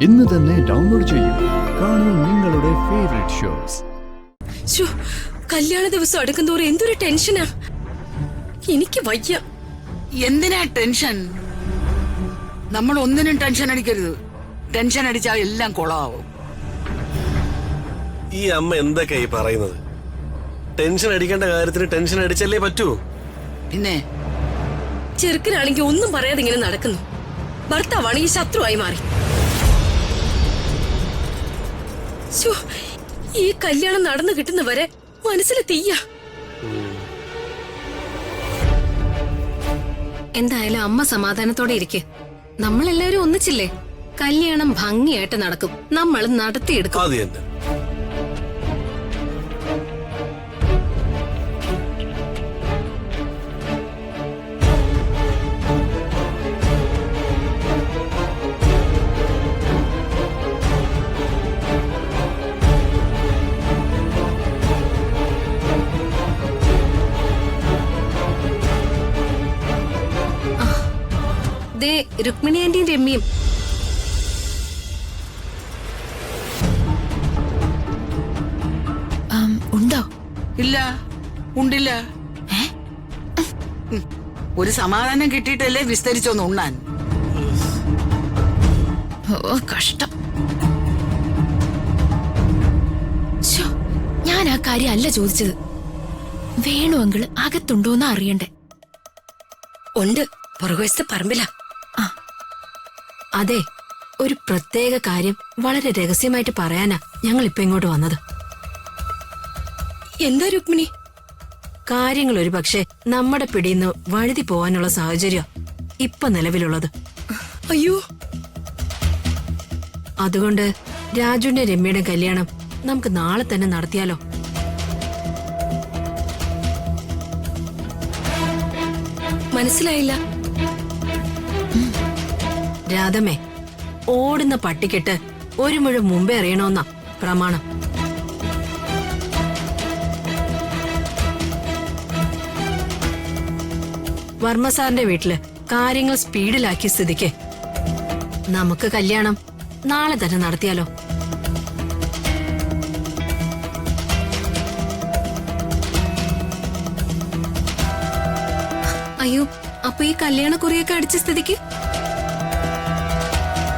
ഇന്ന് തന്നെ ഡൗൺലോഡ് ചെയ്യൂ. കാണൂ നിങ്ങളുടെ ഫേവറേറ്റ് ഷോസ്. കല്യാണ ദിവസം അടുക്കുന്തോറും എന്തൊരു ടെൻഷനാ. എനിക്ക് വയ്യ. എന്തിനാ ടെൻഷൻ? നമ്മൾ ഒന്നിനും ടെൻഷൻ അടിക്കരുത്. ടെൻഷൻ അടിച്ചാൽ എല്ലാം കുളമാവും. ഈ അമ്മ എന്തൊക്കെയായി പറയുന്നത്? ടെൻഷൻ അടിക്കേണ്ട കാര്യത്തിന് ടെൻഷൻ അടിച്ചല്ലേ പറ്റൂ. പിന്നെ ചെറുക്കനാണെങ്കിൽ ഒന്നും പറയാതെ ഇങ്ങനെ നടക്കുന്നു. ഭർത്താവാണെങ്കിൽ ശത്രുവായി മാറി. ഈ കല്യാണം നടന്നു കിട്ടുന്നവരെ മനസ്സിൽ തീയ. എന്തായാലും അമ്മ സമാധാനത്തോടെ ഇരിക്കെ. നമ്മളെല്ലാരും ഒന്നിച്ചില്ലേ? കല്യാണം ഭംഗിയായിട്ട് നടക്കും. നമ്മൾ നടത്തിയെടുക്കും. അത് തന്നെ. ദേ രുക്മിണി ആന്റിയും രമ്യയും. ഉണ്ടോ? ഇല്ല, ഉണ്ടില്ല. ഒരു സമാധാനം കിട്ടിയിട്ടല്ലേ വിസ്തരിച്ചൊന്ന് ഉണ്ണാൻ. ഓ കഷ്ടം. ഞാൻ ആ കാര്യം അല്ല ചോദിച്ചത്. വേണു അങ്കിള് അകത്തുണ്ടോന്ന് അറിയണ്ടേ? ഉണ്ട്, പുറകുവശത്തെ പറമ്പിലാ. അതെ, ഒരു പ്രത്യേക കാര്യം വളരെ രഹസ്യമായിട്ട് പറയാനാ ഞങ്ങൾ ഇപ്പൊ ഇങ്ങോട്ട് വന്നത്. എന്താ രുക്മിണി? കാര്യങ്ങൾ ഒരു പക്ഷെ നമ്മുടെ പിടിയിന്ന് വഴുതി പോവാനുള്ള സാഹചര്യം ഇപ്പൊ നിലവിലുള്ളത്. അയ്യോ, അതുകൊണ്ട് രാജുവിന്റെ രമ്യയുടെ കല്യാണം നമുക്ക് നാളെ തന്നെ നടത്തിയാലോ? മനസ്സിലായില്ല. രാധമേ, ഓടുന്ന പട്ടിക്കെട്ട് ഒരു മുഴ മുമ്പേ അറിയണമെന്നാ പ്രമാണം. വർമ്മ സാറിന്റെ വീട്ടില് കാര്യങ്ങൾ സ്പീഡിലാക്കിയ സ്ഥിതിക്ക് നമുക്ക് കല്യാണം നാളെ തന്നെ നടത്തിയാലോ? അയ്യോ, അപ്പൊ ഈ കല്യാണക്കുറിയൊക്കെ അടിച്ച സ്ഥിതിക്ക്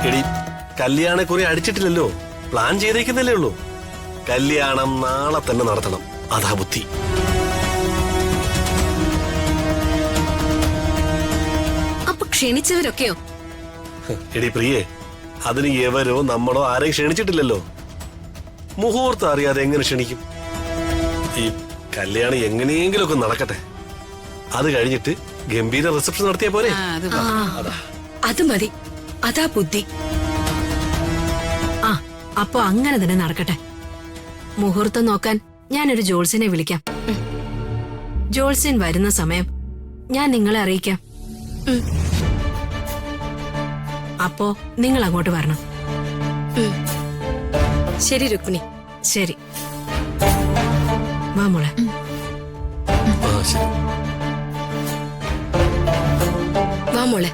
എടി, കല്യാണക്കുറി അടിച്ചിട്ടില്ലല്ലോ, പ്ലാൻ ചെയ്തേക്കുന്നല്ലേ ഉള്ളൂ. കല്യാണം നാളെ തന്നെ നടത്തണം, അതാ ബുദ്ധി. അപ്പൊ ക്ഷണിച്ചവരൊക്കെയോ? എടി പ്രിയേ, അതിന് എവരോ നമ്മളോ ആരെയും ക്ഷണിച്ചിട്ടില്ലല്ലോ. മുഹൂർത്തം അറിയാതെ എങ്ങനെ ക്ഷണിക്കും? ഈ കല്യാണം എങ്ങനെയെങ്കിലും ഒക്കെ നടക്കട്ടെ. അത് കഴിഞ്ഞിട്ട് ഗംഭീര റിസപ്ഷൻ നടത്തിയ പോലെ. അത് മതി, അതാ ബുദ്ധി. ആ, അപ്പൊ അങ്ങനെ തന്നെ നടക്കട്ടെ. മുഹൂർത്തം നോക്കാൻ ഞാനൊരു ജോത്സ്യനെ വിളിക്കാം. ജോത്സ്യൻ വരുന്ന സമയം ഞാൻ നിങ്ങളെ അറിയിക്കാം. അപ്പോ നിങ്ങൾ അങ്ങോട്ട് വരണം. ശരി രുക്മിണി. ശരി, വാ മോളെ. വാ മോളെ.